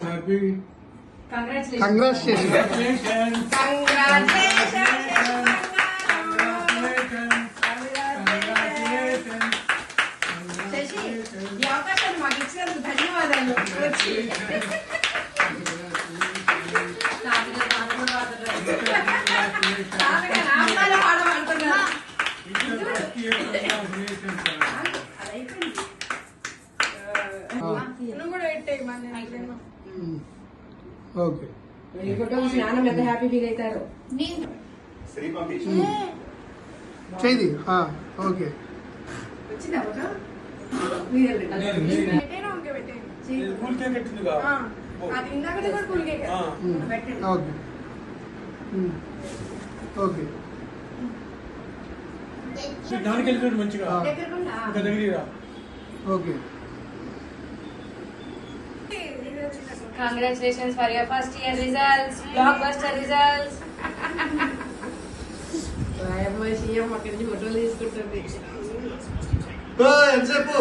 Happy congratulation. Shashi, ఈ అవకాశాన్ని మాకు ఇచ్చినందుకు ధన్యవాదాలు. వచ్చి ఓకే. నాన్న పెద్ద హ్యాపీ ఫీల్ అవుతారు. చేయి. ఓకే. వచ్చిందా ఓకే. ఓకే. దానికి వెళ్ళిపోయాడు మంచిగా ఇంకా దగ్గర. Okay. Congratulations for your first year results, blockbuster results. రాయమ్మ సీఎం అక్కడి నుంచి ఫోటోలు తీసుకుంటుంది. ఎంతసేపు